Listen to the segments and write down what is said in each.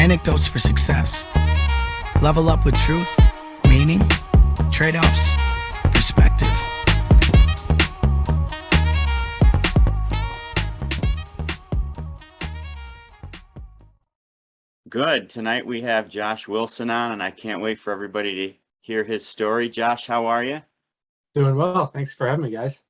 Anecdotes for success. Level up with truth, meaning, trade-offs, perspective. Good. Tonight we have Josh Wilson on, and I can't wait for everybody to hear his story. Josh, how are you? Doing well. Thanks for having me, guys.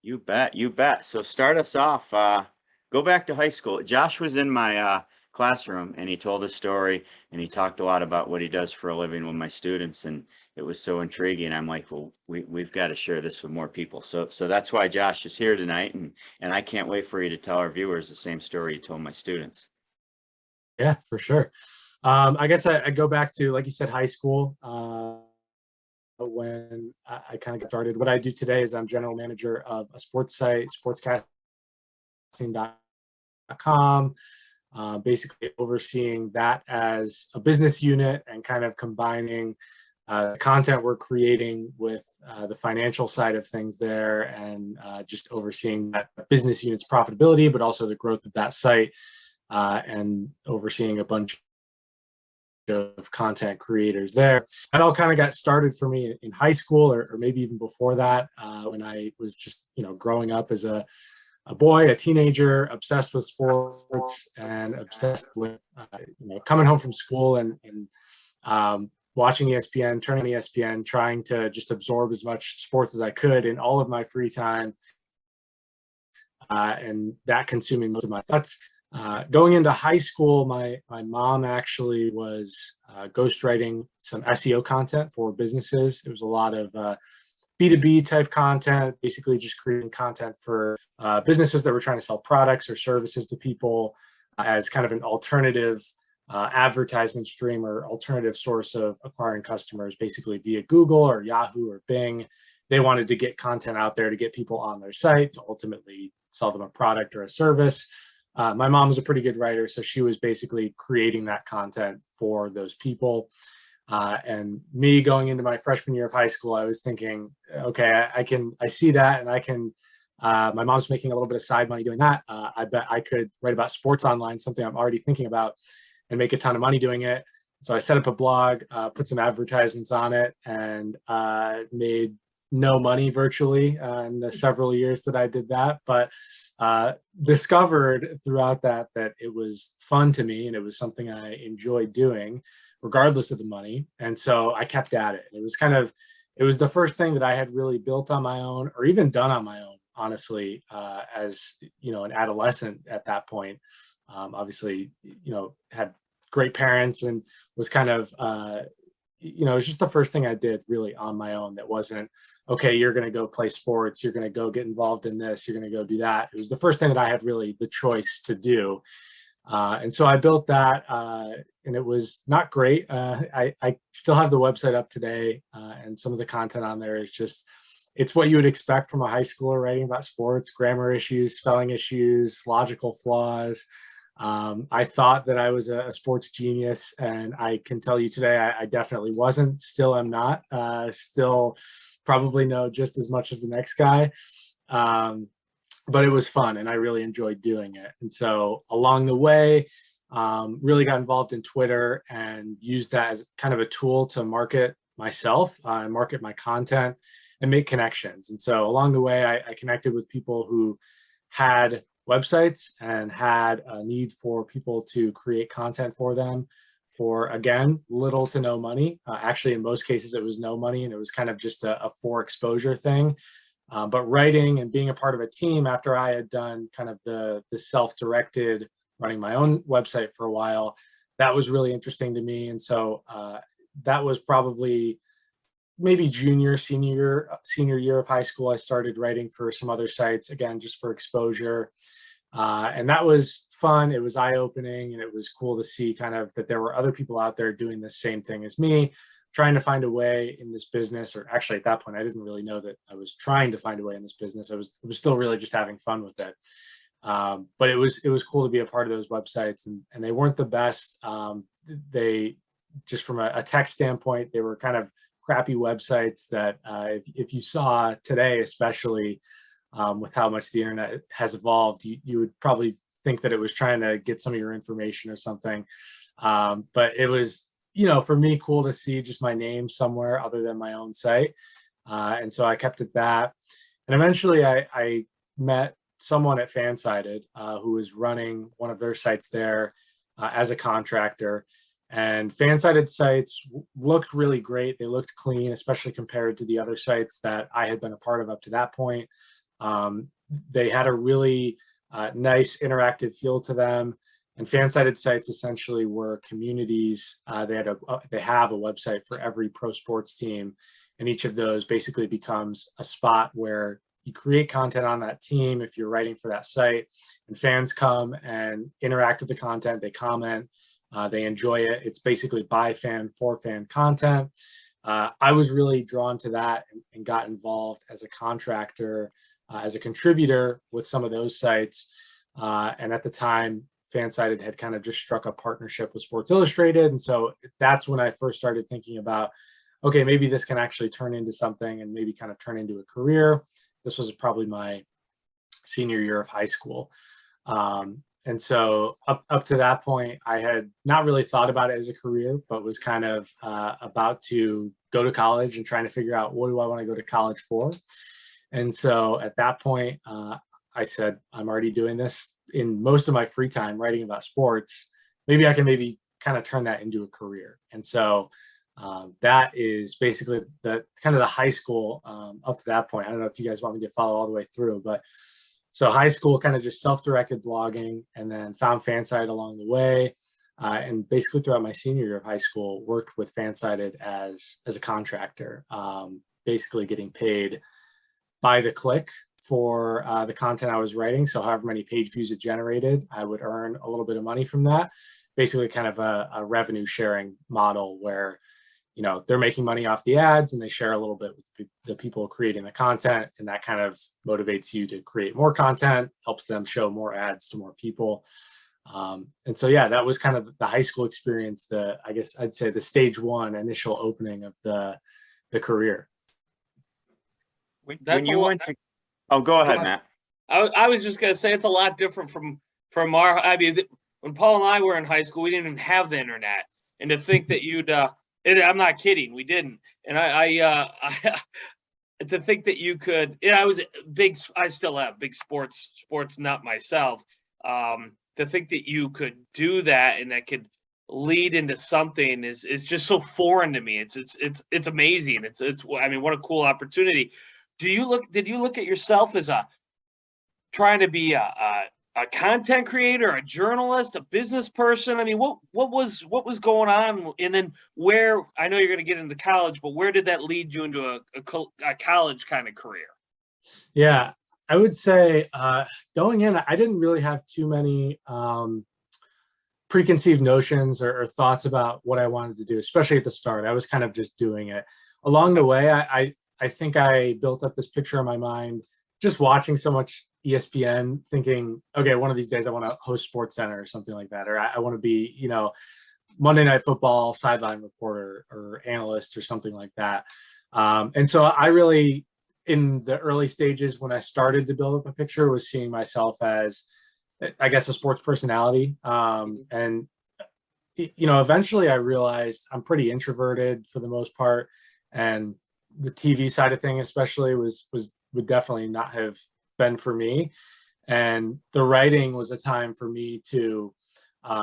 You bet. You bet. So start us off. Go back to high school. Josh was in my classroom, and he told his story, and he talked a lot about what he does for a living with my students, and it was so intriguing. I'm like, well, we've got to share this with more people. So that's why Josh is here tonight, and I can't wait for you to tell our viewers the same story you told my students. Yeah, for sure. I guess I go back to, like you said, high school. When I kind of got started, what I do today is I'm general manager of a sports site, sportscasting.com, basically overseeing that as a business unit and kind of combining the content we're creating with the financial side of things there, and just overseeing that business unit's profitability, but also the growth of that site, and overseeing a bunch of content creators there. That all kind of got started for me in high school, or maybe even before that, when I was just, growing up as a boy, a teenager, obsessed with sports and obsessed with, coming home from school and watching ESPN, turning on ESPN, trying to just absorb as much sports as I could in all of my free time, and that consuming most of my thoughts. Going into high school, my mom actually was ghostwriting some SEO content for businesses. It was a lot of B2B type content, basically just creating content for businesses that were trying to sell products or services to people, as kind of an alternative advertisement stream or alternative source of acquiring customers, basically via Google or Yahoo or Bing. They wanted to get content out there to get people on their site to ultimately sell them a product or a service. My mom was a pretty good writer, so she was basically creating that content for those people. And me going into my freshman year of high school, I was thinking, okay, I see that, and I can. My mom's making a little bit of side money doing that. I bet I could write about sports online, something I'm already thinking about, and make a ton of money doing it. So I set up a blog, put some advertisements on it, and made no money virtually in the several years that I did that, but discovered throughout that it was fun to me and it was something I enjoyed doing regardless of the money. And so I kept at it. It was the first thing that I had really built on my own, or even done on my own, honestly, as an adolescent at that point. Obviously, had great parents and was kind of it was just the first thing I did really on my own that wasn't, okay, you're going to go play sports, you're going to go get involved in this, you're going to go do that. It was the first thing that I had really the choice to do. And so I built that, and it was not great. I still have the website up today, and some of the content on there is just, it's what you would expect from a high schooler writing about sports: grammar issues, spelling issues, logical flaws. I thought that I was a sports genius, and I can tell you today I definitely wasn't. Still am not. Still probably know just as much as the next guy. But it was fun, and I really enjoyed doing it. And so along the way, really got involved in Twitter and used that as kind of a tool to market myself, and market my content and make connections. And so along the way, I connected with people who had websites and had a need for people to create content for them for, again, little to no money. Actually, in most cases, it was no money, and it was kind of just a for exposure thing. But writing and being a part of a team, after I had done kind of the self-directed running my own website for a while, that was really interesting to me. And so that was probably maybe senior year of high school. I started writing for some other sites, again, just for exposure. And that was fun. It was eye-opening, and it was cool to see kind of that there were other people out there doing the same thing as me, trying to find a way in this business. Or actually, at that point, I didn't really know that I was trying to find a way in this business. I was still really just having fun with it. But it was cool to be a part of those websites, and they weren't the best. They, just from a tech standpoint, they were kind of crappy websites that if you saw today, especially with how much the internet has evolved, you would probably think that it was trying to get some of your information or something. But it was, for me, cool to see just my name somewhere other than my own site. And so I kept it that. And eventually I met someone at Fansided who was running one of their sites there as a contractor. And Fansided sites looked really great. They looked clean, especially compared to the other sites that I had been a part of up to that point. They had a really nice interactive feel to them. And Fansided sites essentially were communities. They have a website for every pro sports team, and each of those basically becomes a spot where you create content on that team if you're writing for that site, and fans come and interact with the content. They comment, they enjoy it. It's basically by fan for fan content. I was really drawn to that and got involved as a contractor, as a contributor with some of those sites. And at the time, Fansided had kind of just struck a partnership with Sports Illustrated. And so that's when I first started thinking about, okay, maybe this can actually turn into something and maybe kind of turn into a career. This was probably my senior year of high school. And so up to that point, I had not really thought about it as a career, but was kind of about to go to college and trying to figure out, what do I want to go to college for? And so at that point, I said, I'm already doing this in most of my free time, writing about sports. Maybe I can kind of turn that into a career. And so that is basically the kind of the high school up to that point. I don't know if you guys want me to follow all the way through, but so high school, kind of just self-directed blogging, and then found Fansided along the way. And basically throughout my senior year of high school, worked with Fansided as a contractor, basically getting paid by the click for the content I was writing. So however many page views it generated, I would earn a little bit of money from that. Basically kind of a revenue sharing model where, they're making money off the ads and they share a little bit with the people creating the content. And that kind of motivates you to create more content, helps them show more ads to more people. And so, yeah, that was kind of the high school experience, I guess I'd say the stage one initial opening of the career. When you went to, oh, go ahead, Matt. I was just going to say it's a lot different from our, I mean, when Paul and I were in high school, we didn't even have the internet. And to think that I'm not kidding, we didn't. And I to think that you could, I still have big sports nut myself. To think that you could do that and that could lead into something is just so foreign to me. It's amazing. It's I mean, what a cool opportunity. Did you look at yourself as trying to be a content creator, a journalist, a business person? I mean, what was going on? And then where, I know you're going to get into college, but where did that lead you into a college kind of career? Yeah, I would say going in, I didn't really have too many preconceived notions or thoughts about what I wanted to do, especially at the start. I was kind of just doing it. Along the way, I think I built up this picture in my mind, just watching so much ESPN, thinking, okay, one of these days I want to host Sports Center or something like that, or I want to be, Monday Night Football sideline reporter or analyst or something like that. And so I really, in the early stages when I started to build up a picture, was seeing myself as, I guess, a sports personality. And eventually I realized I'm pretty introverted for the most part, and the TV side of thing especially would definitely not have been for me. And the writing was a time for me to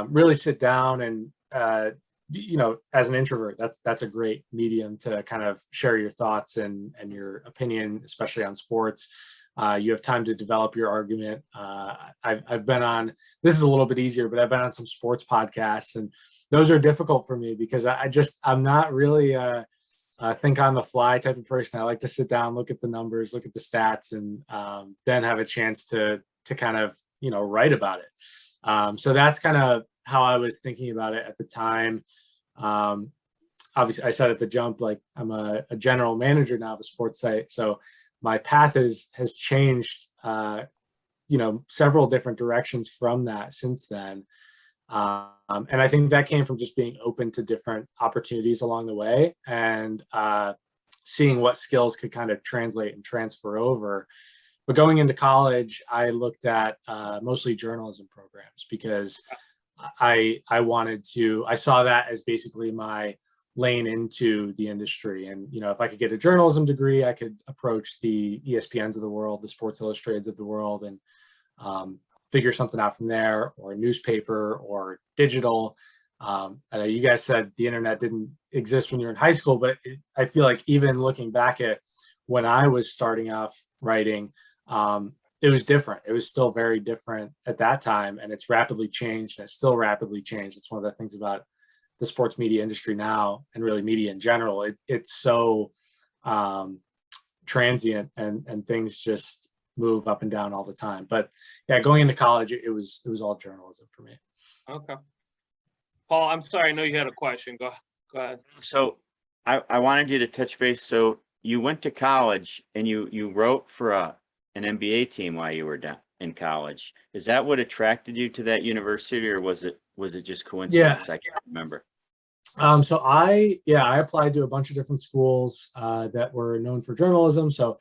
really sit down and as an introvert, that's a great medium to kind of share your thoughts and your opinion, especially on sports. You have time to develop your argument. I've been on, this is a little bit easier, but I've been on some sports podcasts, and those are difficult for me because I'm not really think on the fly type of person. I like to sit down, look at the numbers, look at the stats, and then have a chance to kind of, write about it. So that's kind of how I was thinking about it at the time. Obviously, I said at the jump, like I'm a general manager now of a sports site. So my path has changed, several different directions from that since then. And I think that came from just being open to different opportunities along the way and seeing what skills could kind of translate and transfer over. But going into college, I looked at mostly journalism programs because I saw that as basically my lane into the industry. And, if I could get a journalism degree, I could approach the ESPNs of the world, the Sports Illustrateds of the world, and figure something out from there, or a newspaper or digital. I know you guys said the internet didn't exist when you were in high school, but I feel like even looking back at when I was starting off writing, it was different. It was still very different at that time, and it's rapidly changed, and it's still rapidly changed. It's one of the things about the sports media industry now, and really media in general. It's so transient, and things just move up and down all the time. But yeah, going into college, it was all journalism for me. Okay. Paul, I'm sorry. I know you had a question. Go ahead. So I wanted you to touch base. So you went to college and you wrote for an NBA team while you were down in college. Is that what attracted you to that university, or was it just coincidence? Yeah. I can't remember. So I applied to a bunch of different schools that were known for journalism. So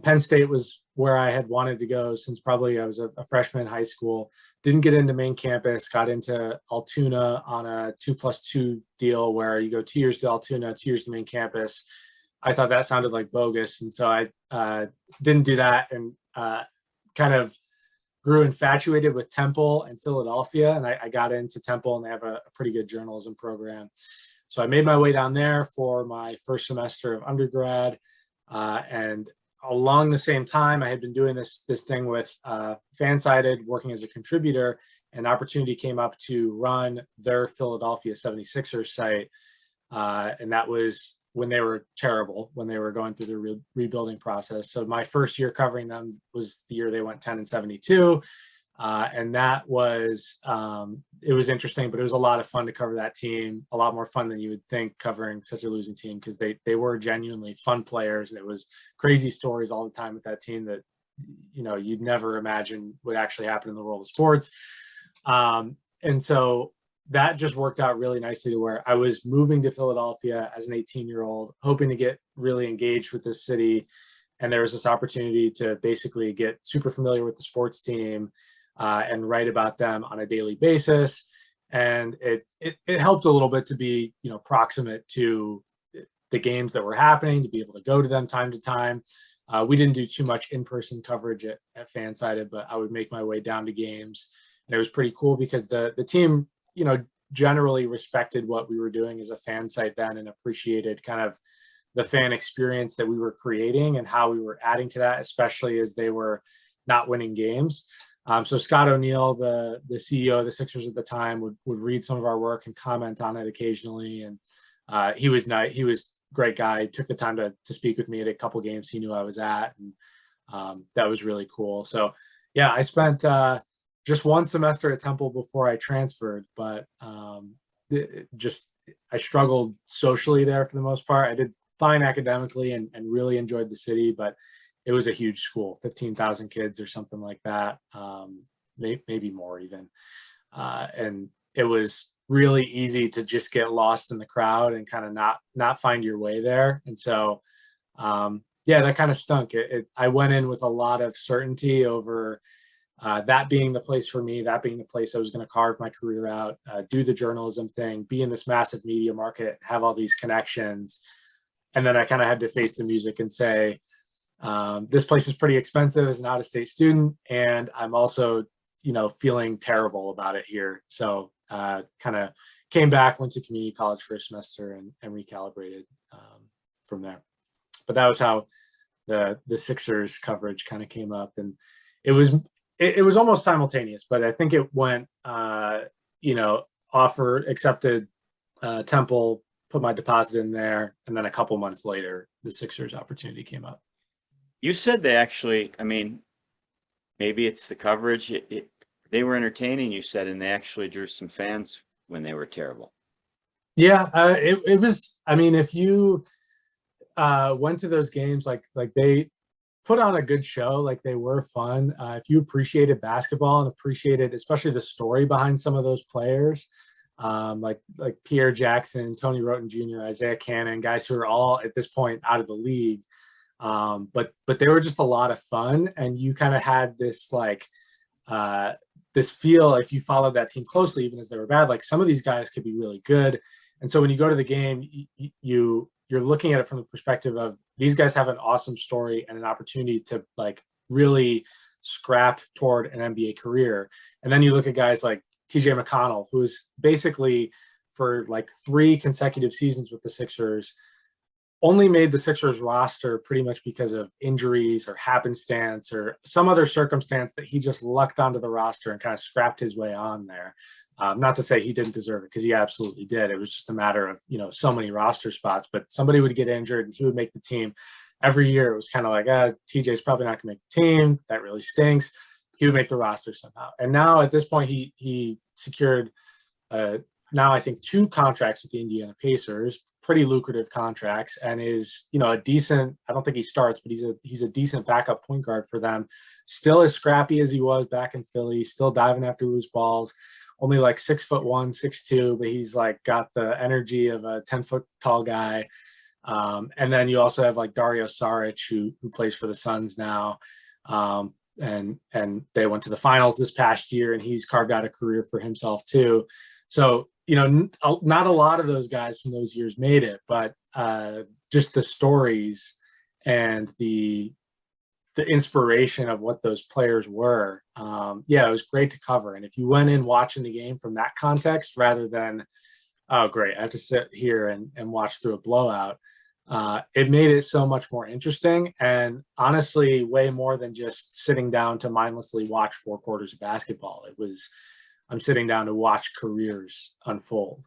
Penn State was where I had wanted to go since probably I was a freshman in high school. Didn't get into main campus, got into Altoona on a 2+2 deal where you go 2 years to Altoona, 2 years to main campus. I thought that sounded like bogus. And so I didn't do that, and kind of grew infatuated with Temple and Philadelphia. And I got into Temple, and they have a pretty good journalism program. So I made my way down there for my first semester of undergrad. And along the same time, I had been doing this thing with Fansided, working as a contributor. An opportunity came up to run their Philadelphia 76ers site. And that was when they were terrible, when they were going through the rebuilding process. So my first year covering them was the year they went 10-72. And that was, it was interesting, but it was a lot of fun to cover that team, a lot more fun than you would think covering such a losing team, because they were genuinely fun players, and it was crazy stories all the time with that team that, you'd never imagine would actually happen in the world of sports. And so that just worked out really nicely to where I was moving to Philadelphia as an 18-year-old, hoping to get really engaged with this city. And there was this opportunity to basically get super familiar with the sports team and write about them on a daily basis. And it helped a little bit to be, proximate to the games that were happening, to be able to go to them time to time. We didn't do too much in-person coverage at Fansided, but I would make my way down to games. And it was pretty cool because the team, generally respected what we were doing as a fan site then, and appreciated kind of the fan experience that we were creating and how we were adding to that, especially as they were not winning games. So Scott O'Neill, the CEO of the Sixers at the time, would read some of our work and comment on it occasionally. And he was nice. He was a great guy. He took the time to speak with me at a couple games he knew I was at. And that was really cool. So yeah, I spent just one semester at Temple before I transferred, but I struggled socially there for the most part. I did fine academically and really enjoyed the city, but it was a huge school, 15,000 kids or something like that, maybe more even. And it was really easy to just get lost in the crowd and kind of not find your way there. And so, that kind of stunk. I went in with a lot of certainty over that being the place for me, that being the place I was going to carve my career out, do the journalism thing, be in this massive media market, have all these connections. And then I kind of had to face the music and say, this place is pretty expensive as an out-of-state student, and I'm also, feeling terrible about it here. So kind of came back, went to community college for a semester, and recalibrated from there. But that was how the Sixers coverage kind of came up, and it was almost simultaneous, but I think it went, accepted Temple, put my deposit in there, and then a couple months later, the Sixers opportunity came up. You said they actually, maybe it's the coverage. They were entertaining, you said, and they actually drew some fans when they were terrible. Yeah, it was, if you went to those games, like they put on a good show, like they were fun. If you appreciated basketball and appreciated especially the story behind some of those players, like Pierre Jackson, Tony Roten Jr., Isaiah Cannon, guys who are all at this point out of the league, But they were just a lot of fun, and you kind of had this like this feel, if you followed that team closely, even as they were bad, like some of these guys could be really good. And so when you go to the game, you're looking at it from the perspective of these guys have an awesome story and an opportunity to like really scrap toward an NBA career. And then you look at guys like TJ McConnell, who's basically for like 3 consecutive seasons with the Sixers only made the Sixers roster pretty much because of injuries or happenstance or some other circumstance that he just lucked onto the roster and kind of scrapped his way on there. Not to say he didn't deserve it, because he absolutely did. It was just a matter of, so many roster spots, but somebody would get injured and he would make the team. Every year it was kind of like, TJ's probably not going to make the team. That really stinks. He would make the roster somehow. And now at this point, he secured now I think 2 contracts with the Indiana Pacers, pretty lucrative contracts, and is, a decent, I don't think he starts, but he's a decent backup point guard for them. Still as scrappy as he was back in Philly, still diving after loose balls, only like 6'1", 6'2", but he's like got the energy of a 10-foot tall guy. And then you also have like Dario Saric, who plays for the Suns now. And they went to the finals this past year, and he's carved out a career for himself too. So, not a lot of those guys from those years made it, but just the stories and the inspiration of what those players were. It was great to cover. And if you went in watching the game from that context, rather than, oh, great, I have to sit here and watch through a blowout, it made it so much more interesting. And honestly, way more than just sitting down to mindlessly watch 4 quarters of basketball. I'm sitting down to watch careers unfold.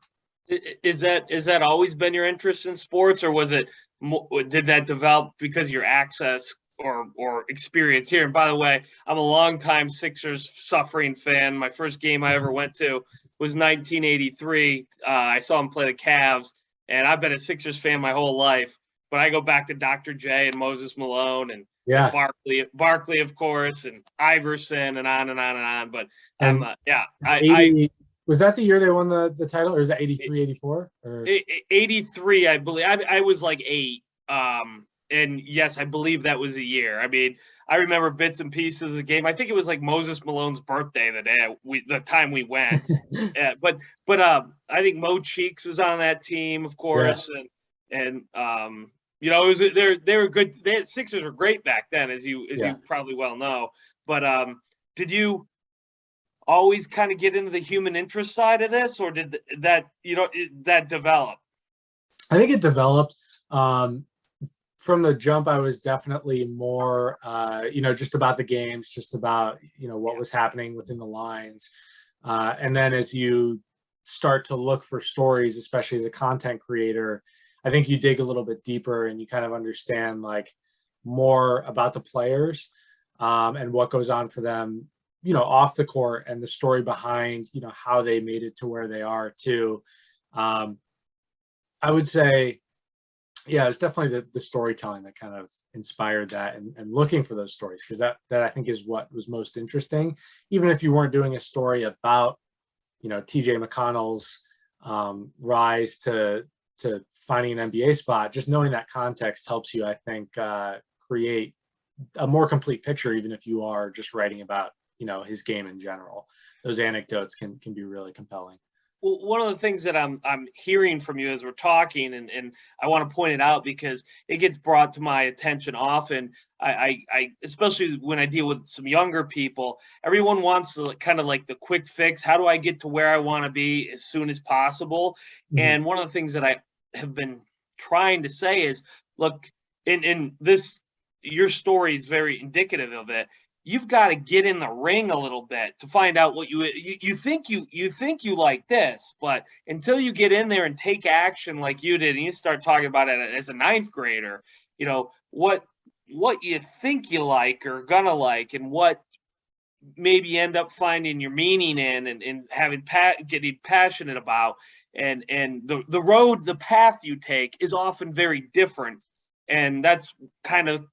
Is that always been your interest in sports, or did that develop because of your access or experience here? And by the way, I'm a longtime Sixers suffering fan. My first game I ever went to was 1983. I saw him play the Cavs, and I've been a Sixers fan my whole life. But I go back to Dr. J and Moses Malone and Barkley, of course, and Iverson, and on and on and on. But was that the year they won the title, or is that 83, 84? 83, I believe. I was like 8. And yes, I believe that was a year. I mean, I remember bits and pieces of the game. I think it was like Moses Malone's birthday the time we went. But I think Mo Cheeks was on that team, of course, and it was they were good. Sixers were great back then, as you probably well know. But did you always kind of get into the human interest side of this, or did that develop? I think it developed. From the jump, I was definitely more, just about the games, just about, what was happening within the lines. And then as you start to look for stories, especially as a content creator, I think you dig a little bit deeper and you kind of understand like more about the players and what goes on for them, off the court, and the story behind, how they made it to where they are too. I would say, it's definitely the storytelling that kind of inspired that, and looking for those stories, because that I think is what was most interesting. Even if you weren't doing a story about, TJ McConnell's rise to finding an NBA spot, just knowing that context helps you, I think, create a more complete picture, even if you are just writing about, his game in general. Those anecdotes can be really compelling. Well, one of the things that I'm hearing from you as we're talking, and I want to point it out because it gets brought to my attention often. I especially when I deal with some younger people, everyone wants kind of like the quick fix. How do I get to where I want to be as soon as possible? Mm-hmm. And one of the things that I have been trying to say is, look, in this, your story is very indicative of it. You've got to get in the ring a little bit to find out what you think you like this, but until you get in there and take action like you did, and you start talking about it as a 9th grader, what you think you like or gonna like, and what maybe you end up finding your meaning in, and getting passionate about, and the path you take is often very different, and that's kind of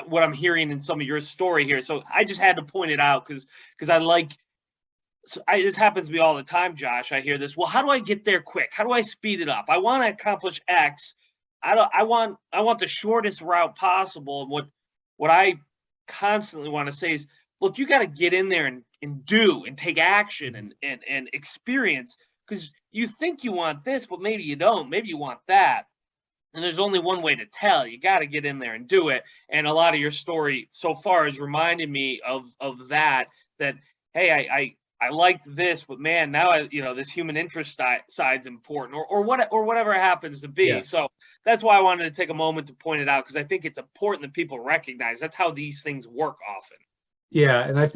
what I'm hearing in some of your story here. So I just had to point it out because this happens to me all the time, Josh. I hear this. Well, how do I get there quick? How do I speed it up? I want to accomplish X, I want the shortest route possible. And what I constantly want to say is, look, you got to get in there and do and take action and experience, because you think you want this, but maybe you don't. Maybe you want that. And there's only one way to tell. You got to get in there and do it. And a lot of your story so far has reminded me of that. Hey, I liked this, but man, now this human interest side's important, or whatever it happens to be. Yeah. So that's why I wanted to take a moment to point it out, because I think it's important that people recognize that's how these things work often. Yeah, and I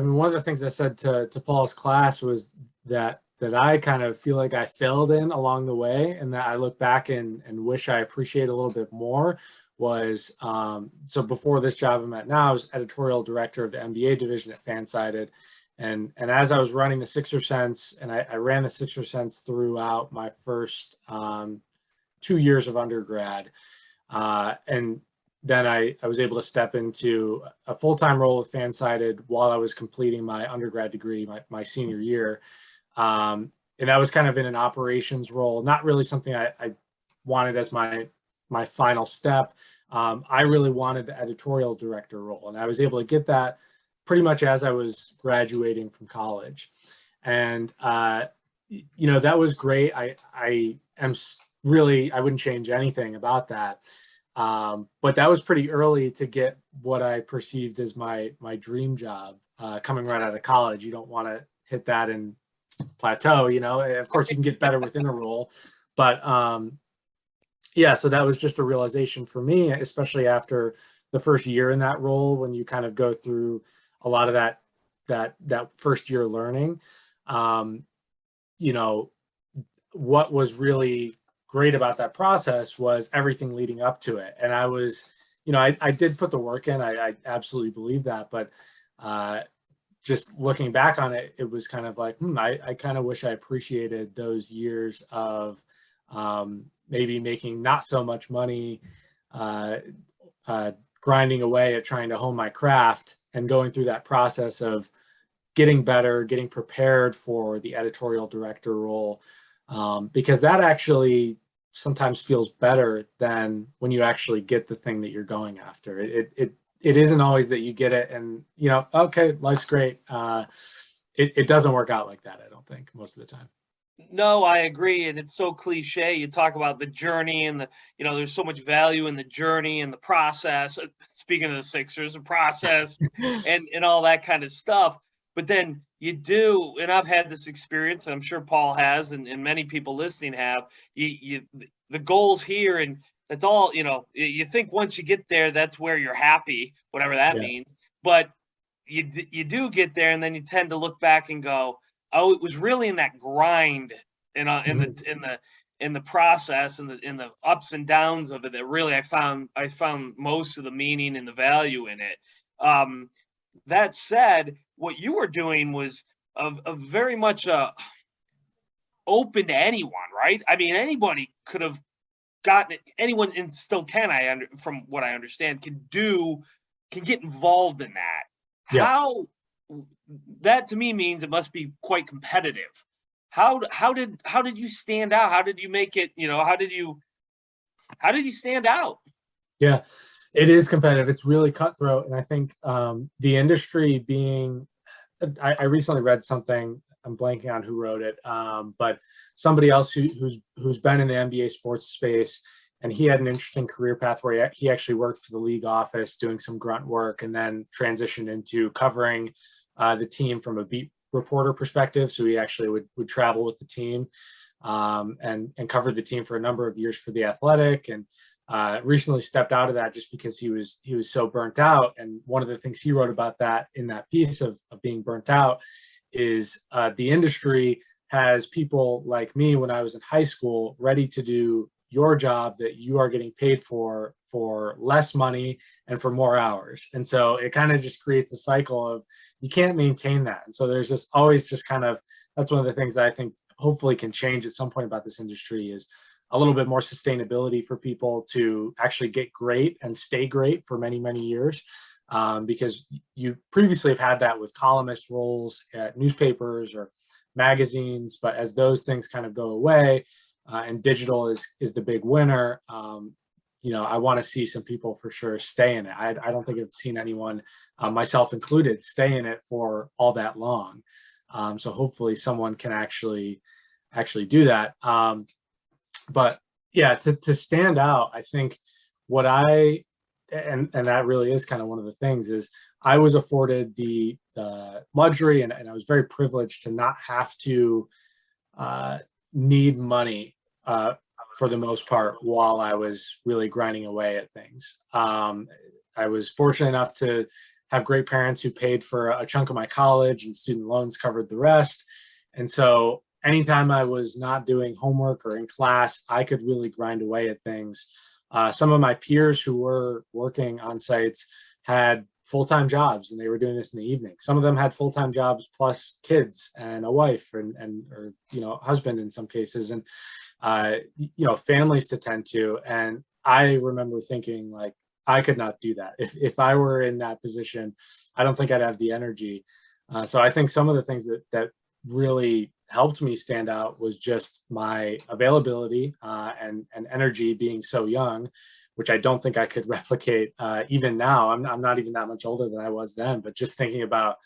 mean, one of the things I said to Paul's class was that I kind of feel like I failed in along the way, and that I look back and wish I appreciate a little bit more was, so before this job I'm at now, I was editorial director of the NBA division at Fansided. And as I was running the Sixer Sense, and I ran the Sixer Sense throughout my first 2 years of undergrad, and then I was able to step into a full-time role at Fansided while I was completing my undergrad degree, my senior year. And that was kind of in an operations role, not really something I wanted as my final step. I really wanted the editorial director role, and I was able to get that pretty much as I was graduating from college. And, that was great. I wouldn't change anything about that. But that was pretty early to get what I perceived as my dream job, coming right out of college. You don't want to hit that and plateau, of course you can get better within a role, but, so that was just a realization for me, especially after the first year in that role, when you kind of go through a lot of that first year learning. What was really great about that process was everything leading up to it. And I was, I did put the work in. I absolutely believe that, but just looking back on it, it was kind of like, I kind of wish I appreciated those years of maybe making not so much money, grinding away at trying to hone my craft, and going through that process of getting better, getting prepared for the editorial director role, because that actually sometimes feels better than when you actually get the thing that you're going after. It isn't always that you get it and, okay, life's great. It doesn't work out like that, I don't think, most of the time. No, I agree. And it's so cliche. You talk about the journey and there's so much value in the journey and the process. Speaking of the Sixers, the process and all that kind of stuff. But then you do, and I've had this experience, and I'm sure Paul has, and many people listening have, the goals here, and that's all, you think once you get there, that's where you're happy, whatever that means. But you do get there, and then you tend to look back and go, oh, it was really in that grind and in the process and in the ups and downs of it that really I found most of the meaning and the value in it. That said, what you were doing was a very much open to anyone, right? I mean, anybody could have gotten it. Anyone, and still can, from what I understand, can get involved in that. Yeah. How that to me means it must be quite competitive. How did you stand out? How did you make it? How did you stand out? Yeah, it is competitive. It's really cutthroat, and I think the industry being. I recently read something. I'm blanking on who wrote it, but somebody else who's been in the NBA sports space, and he had an interesting career path where he actually worked for the league office doing some grunt work, and then transitioned into covering the team from a beat reporter perspective. So he actually would travel with the team and covered the team for a number of years for The Athletic, and recently stepped out of that just because he was so burnt out. And one of the things he wrote about that in that piece of being burnt out is the industry has people like me when I was in high school ready to do your job that you are getting paid for less money and for more hours. And so it kind of just creates a cycle of you can't maintain that. And so there's just always just kind of, that's one of the things that I think hopefully can change at some point about this industry is a little bit more sustainability for people to actually get great and stay great for many, many years. Because you previously have had that with columnist roles at newspapers or magazines, but as those things kind of go away, and digital is the big winner, I want to see some people for sure stay in it. I don't think I've seen anyone, myself included, stay in it for all that long. So hopefully someone can actually do that. But yeah, to stand out, I think what and that really is kind of one of the things is I was afforded the luxury, and I was very privileged to not have to need money for the most part while I was really grinding away at things. I was fortunate enough to have great parents who paid for a chunk of my college, and student loans covered the rest. And so anytime I was not doing homework or in class, I could really grind away at things. Some of my peers who were working on sites had full-time jobs, and they were doing this in the evening. Some of them had full-time jobs plus kids and a wife or husband in some cases, and families to tend to. And I remember thinking, like, I could not do that. If I were in that position, I don't think I'd have the energy. So I think some of the things that really helped me stand out was just my availability and energy being so young, which I don't think I could replicate even now. I'm not even that much older than I was then, but just thinking about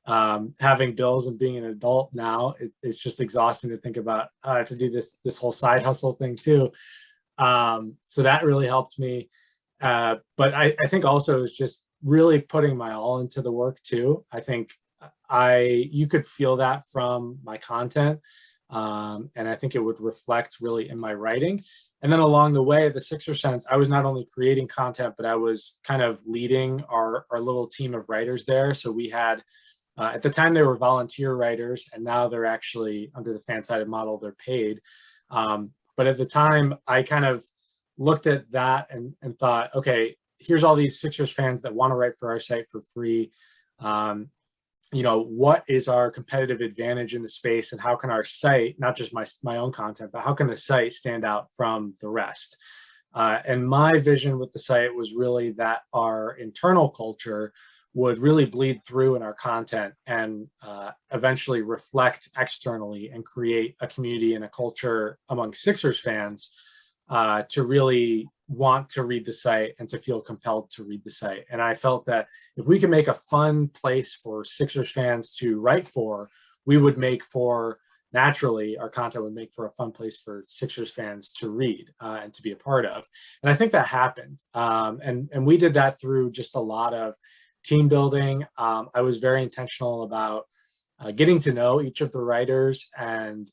having bills and being an adult now, it's just exhausting to think about. I have to do this whole side hustle thing too. So that really helped me. But I think also it's just really putting my all into the work too. I think you could feel that from my content. And I think it would reflect really in my writing. And then along the way, the Sixer Sense, I was not only creating content, but I was kind of leading our little team of writers there. So we had, at the time they were volunteer writers, and now they're actually under the fan-sided model, they're paid. But at the time I kind of looked at that and thought, okay, here's all these Sixers fans that want to write for our site for free. What is our competitive advantage in the space, and how can our site, not just my own content, but how can the site stand out from the rest? And my vision with the site was really that our internal culture would really bleed through in our content and eventually reflect externally and create a community and a culture among Sixers fans to really want to read the site and to feel compelled to read the site. And I felt that if we can make a fun place for Sixers fans to write for, we would naturally, our content would make for a fun place for Sixers fans to read and to be a part of. And I think that happened. And we did that through just a lot of team building. I was very intentional about getting to know each of the writers and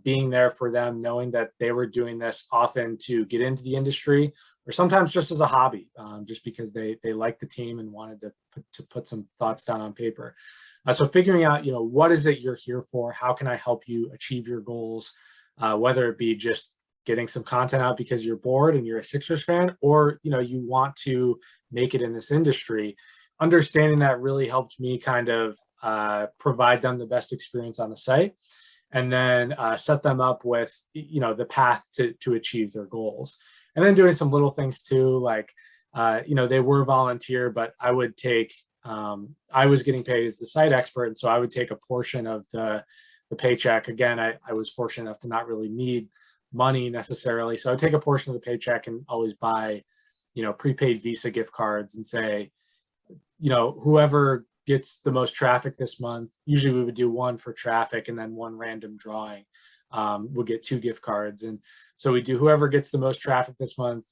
being there for them, knowing that they were doing this often to get into the industry, or sometimes just as a hobby, just because they liked the team and wanted to put some thoughts down on paper. So figuring out, what is it you're here for? How can I help you achieve your goals? Whether it be just getting some content out because you're bored and you're a Sixers fan, or, you want to make it in this industry. Understanding that really helped me kind of provide them the best experience on the site, and then set them up with, the path to achieve their goals. And then doing some little things too, like, they were volunteer, but I would take, I was getting paid as the site expert. And so I would take a portion of the paycheck. Again, I was fortunate enough to not really need money necessarily. So I would take a portion of the paycheck and always buy, prepaid Visa gift cards and say, whoever gets the most traffic this month, usually we would do one for traffic and then one random drawing, we'll get 2 gift cards. And so we do, whoever gets the most traffic this month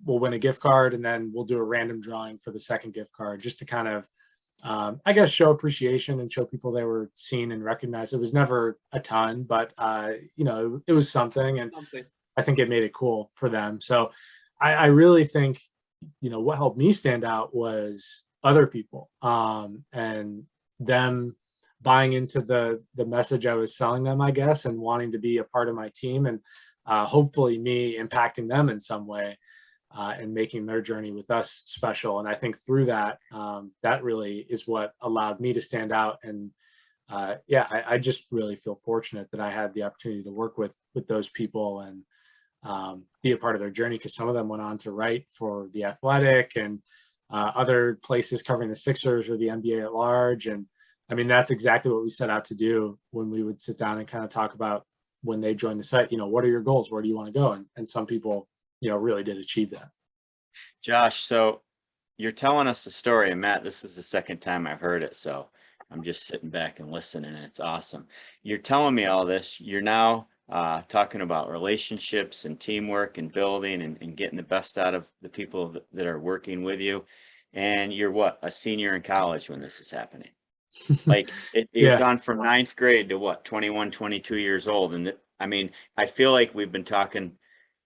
will win a gift card, and then we'll do a random drawing for the second gift card, just to kind of, I guess, show appreciation and show people they were seen and recognized. It was never a ton, but it was something, and I think it made it cool for them. So I really think, what helped me stand out was other people and them buying into the message I was selling them, I guess, and wanting to be a part of my team, and hopefully me impacting them in some way and making their journey with us special. And I think through that, that really is what allowed me to stand out. And I just really feel fortunate that I had the opportunity to work with those people and be a part of their journey, because some of them went on to write for The Athletic and other places covering the Sixers or the NBA at large. And I mean, that's exactly what we set out to do when we would sit down and kind of talk about when they joined the site, what are your goals? Where do you want to go? And some people, really did achieve that. Josh, so you're telling us the story, and Matt, this is the second time I've heard it, so I'm just sitting back and listening, and it's awesome. You're telling me all this. You're now talking about relationships and teamwork and building and getting the best out of the people that are working with you. And you're what, a senior in college when this is happening? Like you've Yeah. gone from ninth grade to what, 21, 22 years old. And I mean, I feel like we've been talking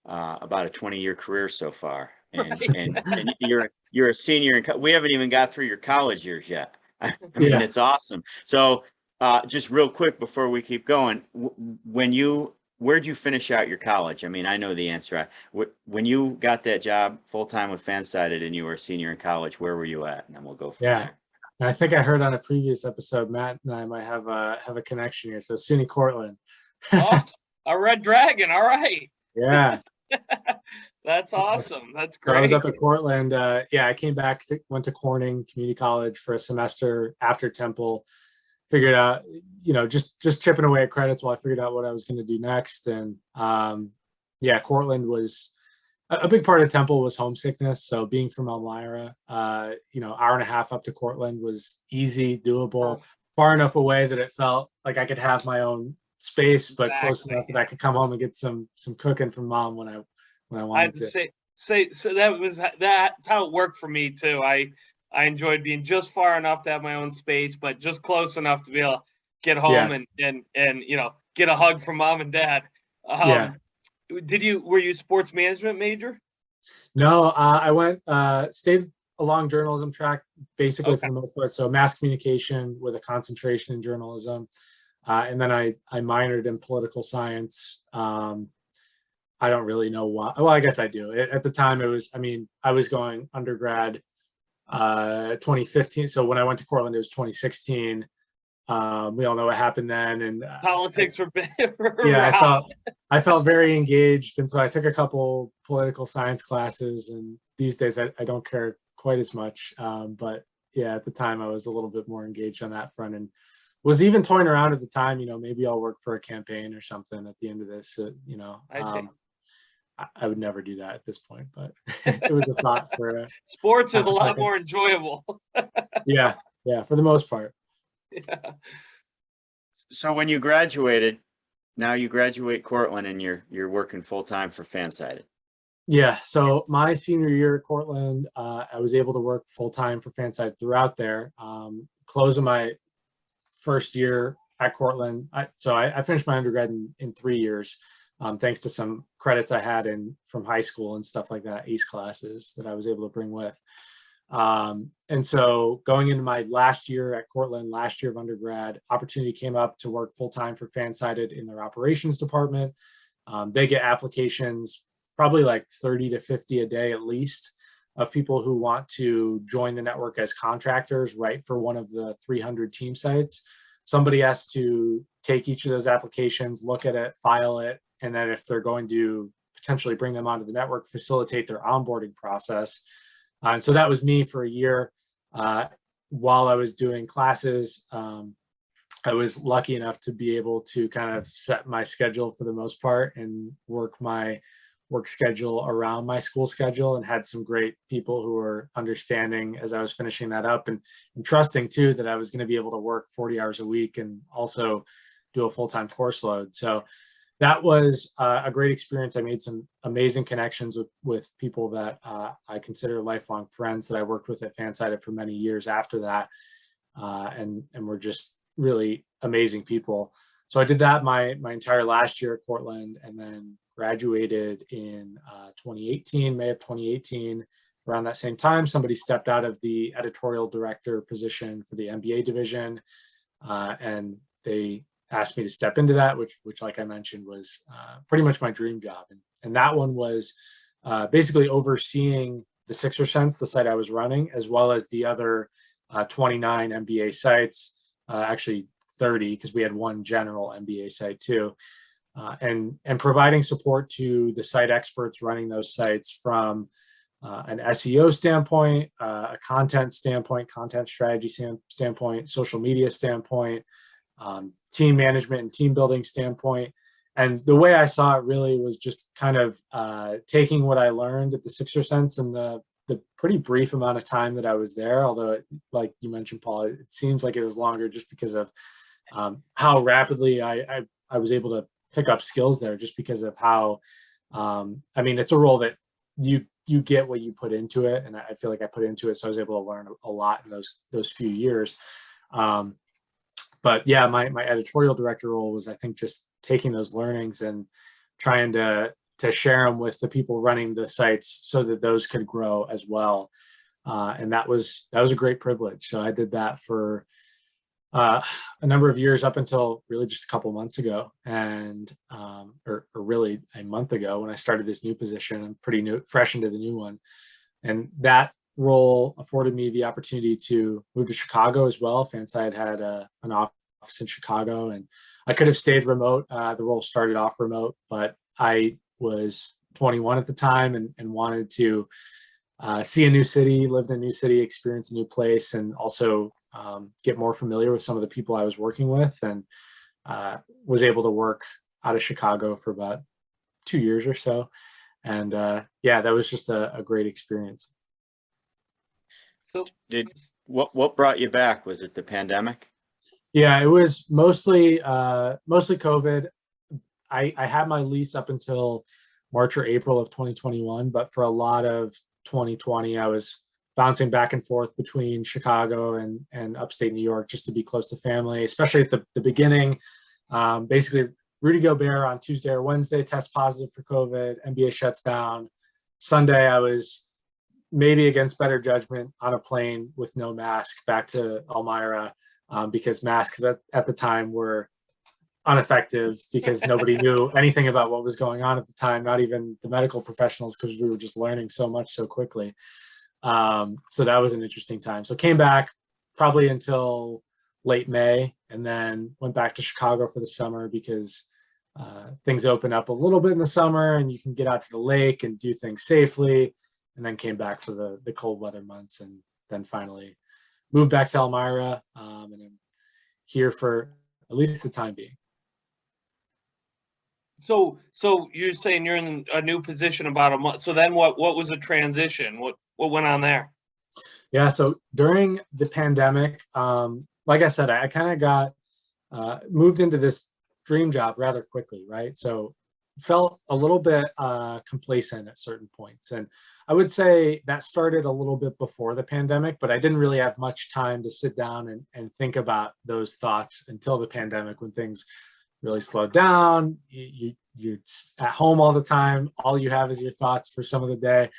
about a 20-year career so far. And, and you're a senior we haven't even got through your college years yet. I mean, Yeah. it's awesome. So just real quick before we keep going, where'd you finish out your college? I mean, I know the answer. When you got that job full-time with Fansided and you were a senior in college, where were you at? And then we'll go from there. And I think I heard on a previous episode, Matt and I might have a connection here. So SUNY Cortland. Oh, a Red Dragon. All right. Yeah. That's awesome. That's So I was great. up at Cortland. I came back, went to Corning Community College for a semester after Temple. Figured out, just chipping away at credits while I figured out what I was going to do next. And Cortland was a big part of Temple was homesickness. So being from Elmira, hour and a half up to Cortland was easy, doable, far enough away that it felt like I could have my own space, but close enough that I could come home and get some cooking from mom when I wanted to. Say so that's how it worked for me too. I enjoyed being just far enough to have my own space, but just close enough to be able to get home and get a hug from mom and dad. Were you a sports management major? No, I stayed along journalism track basically for the most part. So mass communication with a concentration in journalism. And then I minored in political science. I don't really know why. Well, I guess I do. At the time I was going undergrad 2015. So when I went to Cortland, it was 2016. We all know what happened then, and politics were I felt very engaged, and so I took a couple political science classes. And these days, I don't care quite as much. But at the time, I was a little bit more engaged on that front, and was even toying around at the time. Maybe I'll work for a campaign or something at the end of this. I see. I would never do that at this point, but it was a thought for sports is a lot more enjoyable. Yeah, for the most part. Yeah. So when you graduated, now you graduate Cortland and you're working full time for Fansided. Yeah. So my senior year at Cortland, I was able to work full time for Fansided throughout there. Close of my first year at Cortland. I finished my undergrad in 3 years. Thanks to some credits I had from high school and stuff like that, ACE classes that I was able to bring with. And so going into my last year at Cortland, last year of undergrad, opportunity came up to work full-time for Fansided in their operations department. They get applications, probably like 30 to 50 a day at least, of people who want to join the network as contractors, right, for one of the 300 team sites. Somebody has to take each of those applications, look at it, file it, and then if they're going to potentially bring them onto the network, facilitate their onboarding process. And so that was me for a year. While I was doing classes, I was lucky enough to be able to kind of set my schedule for the most part and work my work schedule around my school schedule, and had some great people who were understanding as I was finishing that up, and trusting too that I was going to be able to work 40 hours a week and also do a full-time course load. So that was a great experience. I made some amazing connections with people that I consider lifelong friends that I worked with at Fansided for many years after that, and were just really amazing people. So I did that my entire last year at Cortland, and then graduated in 2018, May of 2018. Around that same time, somebody stepped out of the editorial director position for the MBA division, and they asked me to step into that, which like I mentioned, was pretty much my dream job. And that one was basically overseeing the Sixer Sense, the site I was running, as well as the other 29 MBA sites, actually 30, because we had one general MBA site too, and providing support to the site experts running those sites from an SEO standpoint, a content standpoint, content strategy standpoint, social media standpoint, team management and team building standpoint, And the way I saw it really was just kind of taking what I learned at the Sixer Sense and the pretty brief amount of time that I was there. Although, like you mentioned, Paul, it seems like it was longer just because of how rapidly I was able to pick up skills there, just because of how, I mean, it's a role that you get what you put into it, and I feel like I put into it, so I was able to learn a lot in those few years. But yeah, my editorial director role was, I think, just taking those learnings and trying to share them with the people running the sites so that those could grow as well. And that was a great privilege. So I did that for a number of years up until really just a couple months ago, and or really a month ago when I started this new position. I'm pretty new, fresh into the new one, and that role afforded me the opportunity to move to Chicago as well. Fanside had an office in Chicago, and I could have stayed remote. The role started off remote, but I was 21 at the time and wanted to see a new city, live in a new city, experience a new place, and also get more familiar with some of the people I was working with, and was able to work out of Chicago for about 2 years or so. And yeah, that was just a great experience. So What brought you back? Was it the pandemic? Yeah, it was mostly COVID. I had my lease up until March or April of 2021, but for a lot of 2020, I was bouncing back and forth between Chicago and upstate New York just to be close to family, especially at the beginning. Basically, Rudy Gobert on Tuesday or Wednesday tests positive for COVID, NBA shuts down. Sunday, I was maybe against better judgment on a plane with no mask back to Elmira, because masks at the time were ineffective because nobody knew anything about what was going on at the time, not even the medical professionals, because we were just learning so much so quickly. So that was an interesting time. So came back probably until late May, and then went back to Chicago for the summer because things open up a little bit in the summer and you can get out to the lake and do things safely, and then came back for the cold weather months, and then finally moved back to Elmira, and I'm here for at least the time being. So you're saying you're in a new position about a month. So then what was the transition? What went on there? Yeah, so during the pandemic, like I said, I kind of got moved into this dream job rather quickly, right? So felt a little bit complacent at certain points. And I would say that started a little bit before the pandemic, but I didn't really have much time to sit down and think about those thoughts until the pandemic, when things really slowed down. You're at home all the time. All you have is your thoughts for some of the day.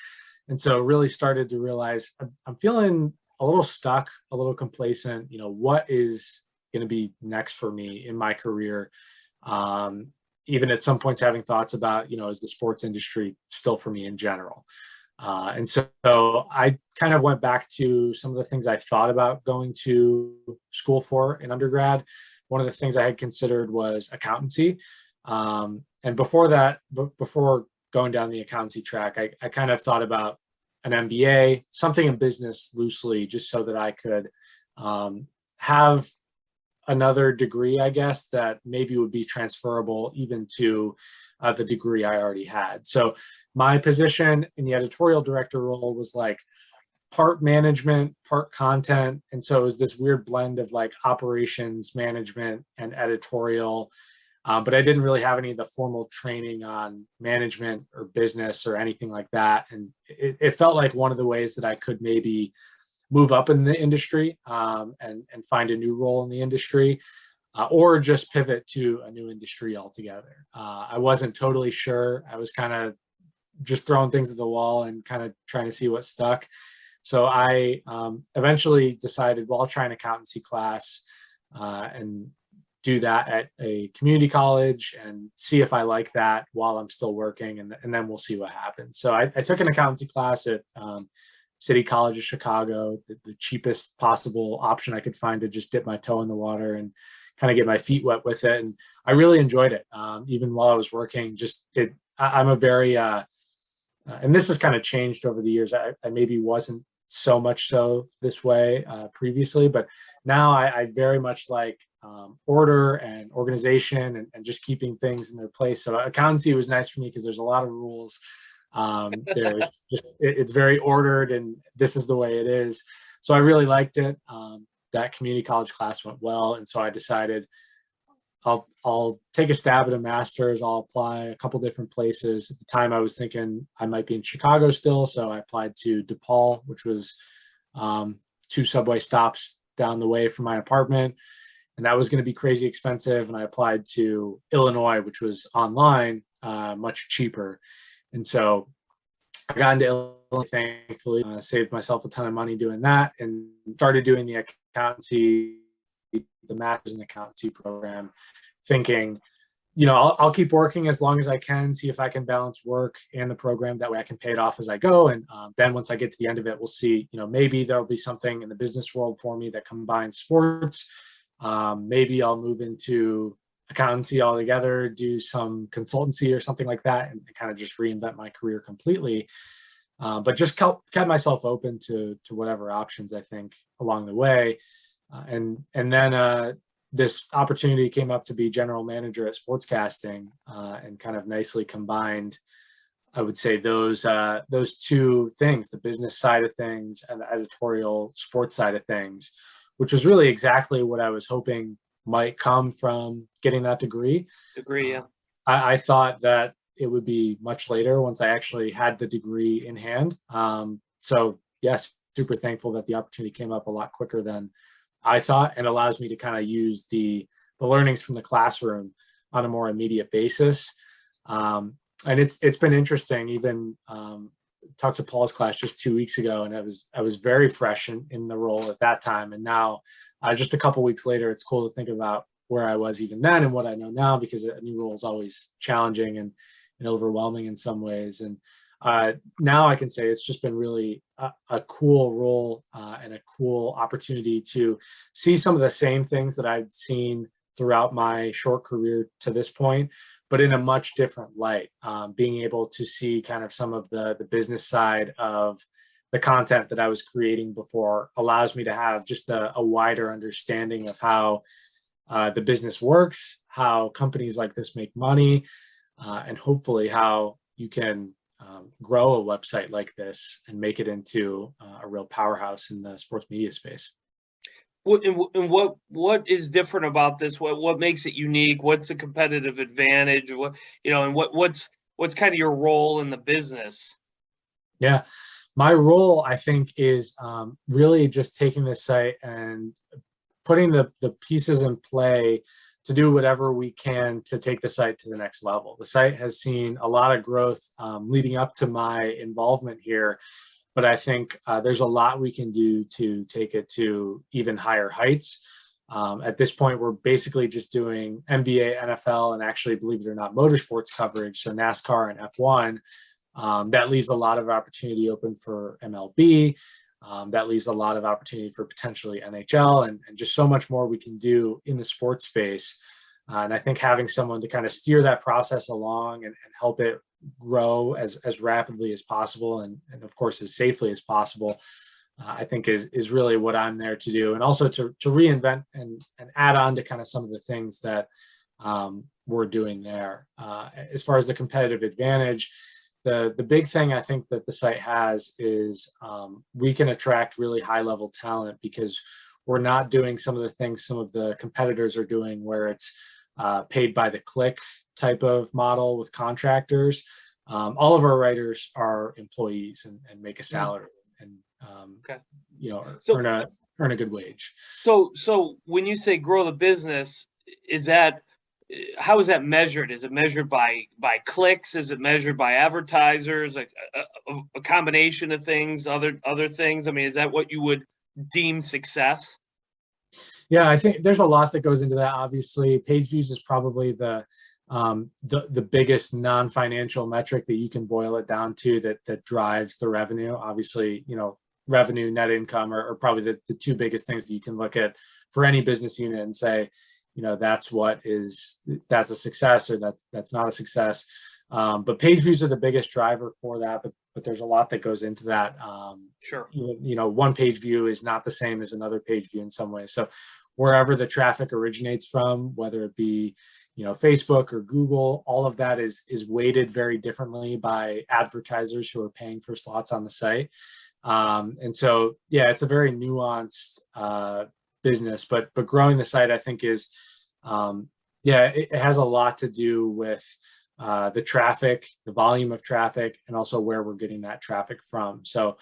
And so really started to realize I'm feeling a little stuck, a little complacent. What is going to be next for me in my career? Even at some points having thoughts about, is the sports industry still for me in general? And so I kind of went back to some of the things I thought about going to school for in undergrad. One of the things I had considered was accountancy. And before that, before going down the accountancy track, I kind of thought about an MBA, something in business loosely, just so that I could have another degree, I guess, that maybe would be transferable even to the degree I already had. So my position in the editorial director role was like part management, part content. And so it was this weird blend of like operations, management, and editorial. But I didn't really have any of the formal training on management or business or anything like that. And it felt like one of the ways that I could maybe move up in the industry, and find a new role in the industry, or just pivot to a new industry altogether. I wasn't totally sure. I was kind of just throwing things at the wall and kind of trying to see what stuck. So I eventually decided, well, I'll try an accountancy class and do that at a community college and see if I like that while I'm still working, and then we'll see what happens. So I took an accountancy class at City College of Chicago, the cheapest possible option I could find to just dip my toe in the water and kind of get my feet wet with it. And I really enjoyed it. Even while I was working, I'm a very, and this has kind of changed over the years. I maybe wasn't so much so this way previously, but now I very much like order and organization and just keeping things in their place. So accountancy was nice for me because there's a lot of rules. There's just, it's very ordered and this is the way it is. So I really liked it. That community college class went well. And so I decided I'll take a stab at a master's. I'll apply a couple different places. At the time I was thinking I might be in Chicago still. So I applied to DePaul, which was 2 subway stops down the way from my apartment. And that was going to be crazy expensive. And I applied to Illinois, which was online, much cheaper. And so I got into Illinois, thankfully, saved myself a ton of money doing that and started doing the accountancy, the master's in accountancy program, thinking, I'll keep working as long as I can, see if I can balance work and the program. That way I can pay it off as I go. And then once I get to the end of it, we'll see, maybe there'll be something in the business world for me that combines sports. Maybe I'll move into accountancy altogether, do some consultancy or something like that, and kind of just reinvent my career completely. But just kept myself open to whatever options I think along the way. And then this opportunity came up to be general manager at Sportscasting, and kind of nicely combined, I would say, those 2 things, the business side of things and the editorial sports side of things, which was really exactly what I was hoping might come from getting that degree. Yeah. I thought that it would be much later once I actually had the degree in hand. So yes, super thankful that the opportunity came up a lot quicker than I thought, and allows me to kind of use the learnings from the classroom on a more immediate basis. And it's been interesting. Even talked to Paul's class just 2 weeks ago, and I was very fresh in the role at that time. And now, just a couple weeks later, it's cool to think about where I was even then and what I know now, because a new role is always challenging and overwhelming in some ways. And now I can say it's just been really a cool role and a cool opportunity to see some of the same things that I'd seen throughout my short career to this point, but in a much different light. Being able to see kind of some of the business side of the content that I was creating before allows me to have just a wider understanding of how the business works, how companies like this make money, and hopefully how you can grow a website like this and make it into a real powerhouse in the sports media space. What is different about this? What makes it unique? What's the competitive advantage? What's kind of your role in the business? Yeah, my role, I think, is really just taking this site and putting the pieces in play to do whatever we can to take the site to the next level. The site has seen a lot of growth leading up to my involvement here, but I think there's a lot we can do to take it to even higher heights. At this point, we're basically just doing NBA, NFL, and actually, believe it or not, motorsports coverage, so NASCAR and F1. That leaves a lot of opportunity open for MLB. That leaves a lot of opportunity for potentially NHL and just so much more we can do in the sports space. And I think having someone to kind of steer that process along and help it grow as rapidly as possible and of course, as safely as possible, I think is really what I'm there to do. And also to reinvent and add on to kind of some of the things that we're doing there. As far as the competitive advantage, the big thing I think that the site has is we can attract really high level talent because we're not doing some of the things some of the competitors are doing where it's paid by the click type of model with contractors. All of our writers are employees and make a salary and Okay. earn a good wage. So when you say grow the business, how is that measured? Is it measured by clicks? Is it measured by advertisers? A combination of things, other things? I mean, is that what you would deem success? Yeah, I think there's a lot that goes into that. Obviously, page views is probably the biggest non-financial metric that you can boil it down to that drives the revenue. Obviously, revenue, net income are probably the 2 biggest things that you can look at for any business unit and say, that's a success or that's not a success. But page views are the biggest driver for that, but there's a lot that goes into that. Sure. One page view is not the same as another page view in some ways. So wherever the traffic originates from, whether it be, Facebook or Google, all of that is weighted very differently by advertisers who are paying for slots on the site. And so, yeah, it's a very nuanced business, but growing the site, I think, is, it has a lot to do with the traffic, the volume of traffic, and also where we're getting that traffic from. So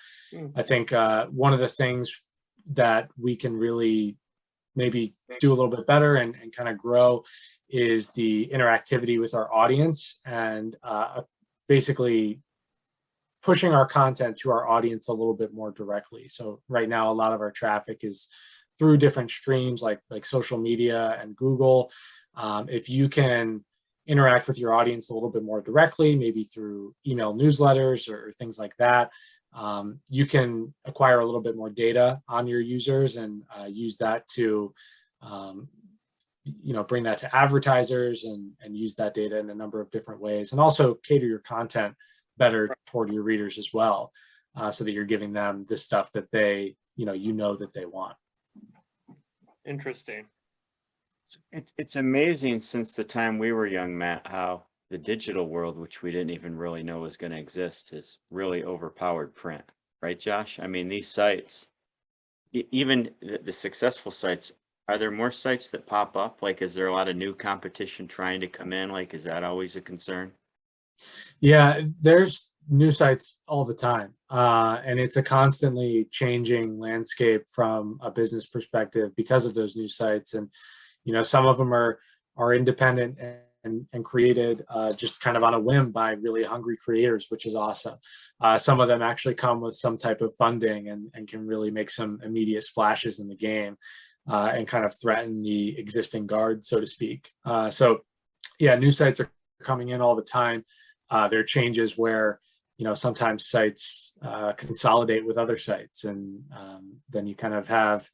I think one of the things that we can really maybe do a little bit better and kind of grow is the interactivity with our audience, and basically pushing our content to our audience a little bit more directly. So right now, a lot of our traffic is through different streams like social media and Google. If you can interact with your audience a little bit more directly, maybe through email newsletters or things like that, you can acquire a little bit more data on your users and use that to bring that to advertisers and use that data in a number of different ways, and also cater your content better toward your readers as well, so that you're giving them the stuff that they that they want. Interesting. It's amazing, since the time we were young, Matt, how the digital world, which we didn't even really know was going to exist, has really overpowered print, right, Josh? I mean, these sites, even the successful sites, are there more sites that pop up? Like, is there a lot of new competition trying to come in? Like, is that always a concern? Yeah, there's new sites all the time, and it's a constantly changing landscape from a business perspective because of those new sites. And some of them are independent and created just kind of on a whim by really hungry creators, which is awesome. Some of them actually come with some type of funding and can really make some immediate splashes in the game, and kind of threaten the existing guard, so to speak. So yeah, new sites are coming in all the time. There are changes where sometimes sites consolidate with other sites, and then you kind of have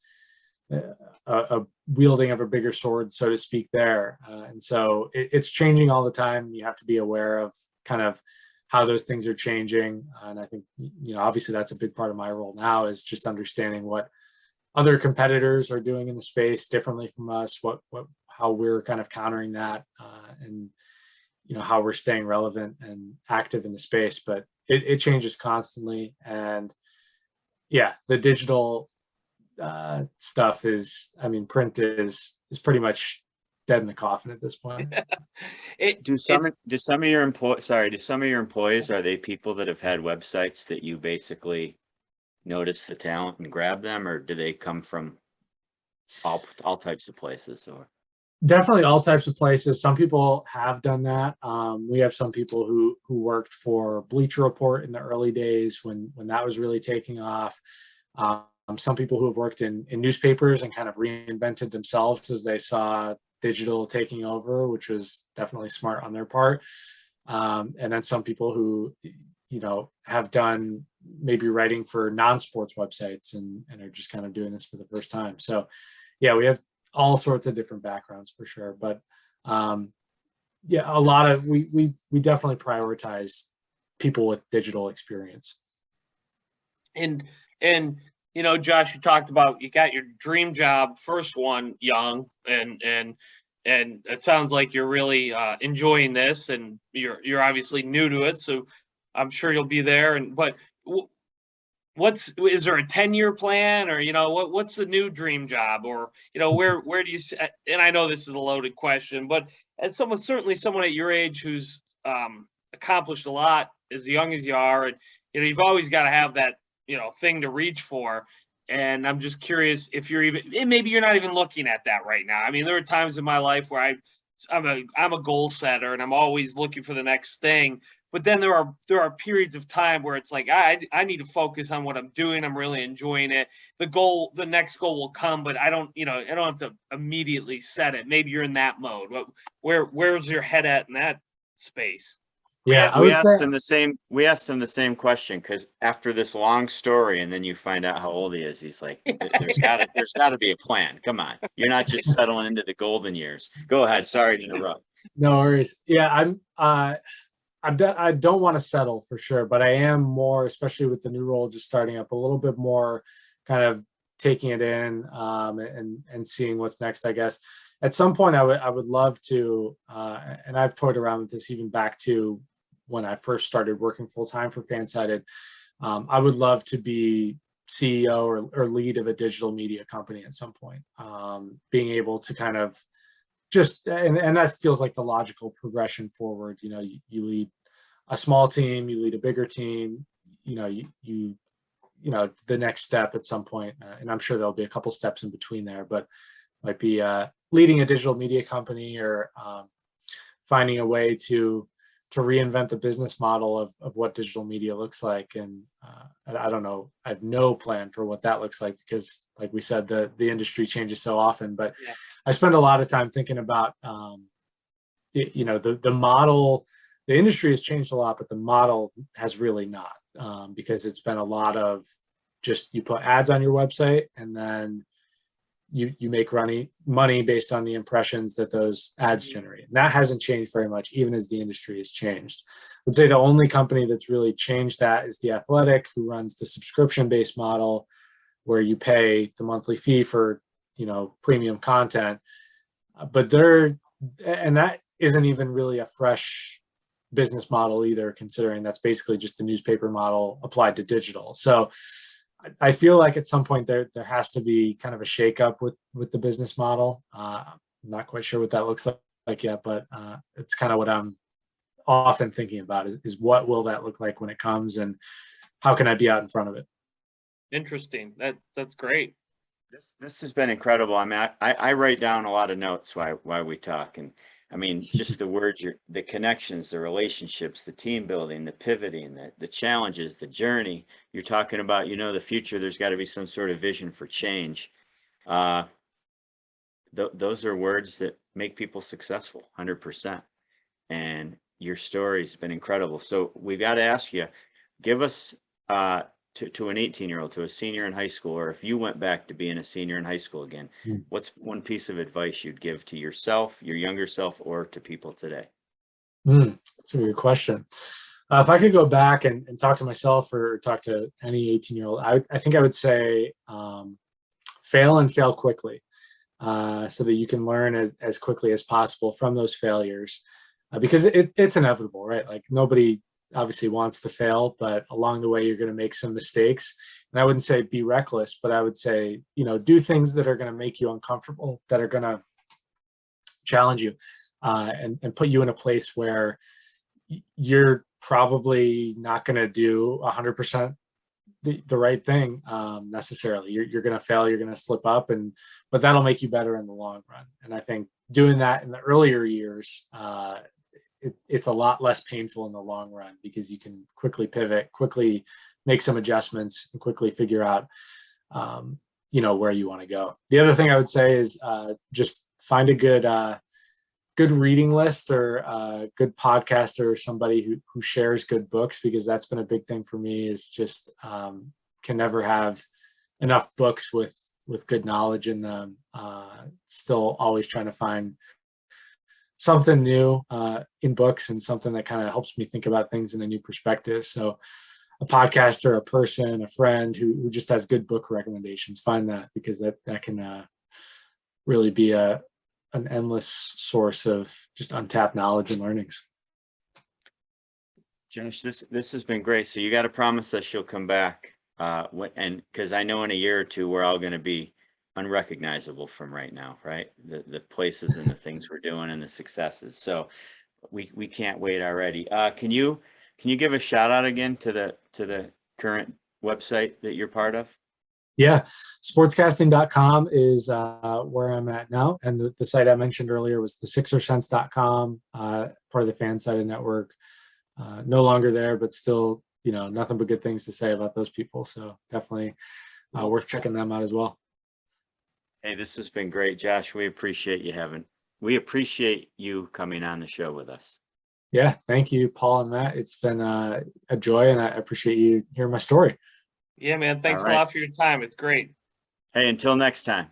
a wielding of a bigger sword, so to speak, there. And so it's changing all the time. You have to be aware of kind of how those things are changing. And I think, obviously that's a big part of my role now, is just understanding what other competitors are doing in the space differently from us, how we're kind of countering that, and how we're staying relevant and active in the space. But it changes constantly. And yeah, the digital stuff is, print is pretty much dead in the coffin at this point. Do some of your employees, are they people that have had websites that you basically notice the talent and grab them, or do they come from all types of places? Or definitely all types of places. Some people have done that. We have some people who worked for Bleacher Report in the early days when that was really taking off. Some people who have worked in newspapers and kind of reinvented themselves as they saw digital taking over, which was definitely smart on their part. And then some people who, have done maybe writing for non-sports websites and are just kind of doing this for the first time. So yeah, we have all sorts of different backgrounds for sure. But yeah, a lot of, we definitely prioritize people with digital experience. And Josh, you talked about, you got your dream job, first one, young, and it sounds like you're really enjoying this, and you're obviously new to it, so I'm sure you'll be there. But is there a 10-year plan, or what's the new dream job, or where do you, and I know this is a loaded question, but as someone at your age who's accomplished a lot as young as you are, and you've always got to have that thing to reach for. And I'm just curious if maybe you're not even looking at that right now. There are times in my life where I'm a goal setter and I'm always looking for the next thing. But then there are periods of time where it's like, I need to focus on what I'm doing. I'm really enjoying it. The next goal will come, but I don't have to immediately set it. Maybe you're in that mode. Where's your head at in that space? Yeah, we asked him the same question, because after this long story, and then you find out how old he is, he's like, there's gotta be a plan. Come on. You're not just settling into the golden years. Go ahead. Sorry to interrupt. No worries. Yeah, I don't want to settle for sure, but I am more, especially with the new role just starting up, a little bit more kind of taking it in, and seeing what's next, I guess. At some point, I would love to, and I've toyed around with this even back to when I first started working full time for Fansided. I would love to be CEO or lead of a digital media company at some point. Being able to kind of just, and that feels like the logical progression forward. You know, you lead a small team, you lead a bigger team, you know, you know, the next step at some point, and I'm sure there'll be a couple steps in between there, but might be leading a digital media company, or finding a way to reinvent the business model of what digital media looks like. And I don't know, I have no plan for what that looks like, because like we said, the industry changes so often. But Yeah. I spend a lot of time thinking about you know, the model. The industry has changed a lot, but the model has really not, because it's been a lot of just, you put ads on your website, and then you make money based on the impressions that those ads generate. And that hasn't changed very much, even as the industry has changed. I would say the only company that's really changed that is The Athletic, who runs the subscription-based model, where you pay the monthly fee for, you know, premium content. But that isn't even really a fresh business model either, considering that's basically just the newspaper model applied to digital. So I feel like at some point there has to be kind of a shakeup with the business model. I'm not quite sure what that looks like yet, but it's kind of what I'm often thinking about is what will that look like when it comes, and how can I be out in front of it? Interesting. That's great. This has been incredible. I mean, I write down a lot of notes while we talk, and I mean, just the words, the connections, the relationships, the team building, the pivoting, the challenges, the journey. You're talking about, you know, the future. There's got to be some sort of vision for change. Those are words that make people successful, 100%. And your story's been incredible. So we got to ask you, give us to an 18-year-old, to a senior in high school, or if you went back to being a senior in high school again, what's one piece of advice you'd give to yourself, your younger self, or to people today? That's a good question. If I could go back and talk to myself, or talk to any 18-year-old, I think I would say fail and fail quickly, so that you can learn as quickly as possible from those failures, because it's inevitable, right? Like, nobody obviously wants to fail, but along the way you're going to make some mistakes. And I wouldn't say be reckless, but I would say, you know, do things that are going to make you uncomfortable, that are going to challenge you, and put you in a place where you're probably not going to do 100% the right thing necessarily. You're going to fail, you're going to slip up, but that'll make you better in the long run. And I think doing that in the earlier years, it's a lot less painful in the long run, because you can quickly pivot, quickly make some adjustments, and quickly figure out, you know, where you want to go. The other thing I would say is just find a good reading list, or a good podcast, or somebody who shares good books, because that's been a big thing for me, is just can never have enough books with good knowledge in them. Still always trying to find something new in books, and something that kind of helps me think about things in a new perspective. So a podcaster, a person, a friend who just has good book recommendations, find that, because that can really be an endless source of just untapped knowledge and learnings. Josh, this has been great. So you got to promise us you'll come back, and because I know in a year or two we're all going to be unrecognizable from right now, right? The places and the things we're doing and the successes. So we can't wait already. Can you give a shout out again to the current website that you're part of? Yeah, sportscasting.com is where I'm at now. And the site I mentioned earlier was the sixersense.com, part of the Fansided network. No longer there, but still, you know, nothing but good things to say about those people. So definitely worth checking them out as well. Hey, this has been great, Josh. We appreciate you coming on the show with us. Yeah, thank you, Paul and Matt. It's been a joy, and I appreciate you hearing my story. Yeah, man. Thanks a lot for your time. It's great. Hey, until next time.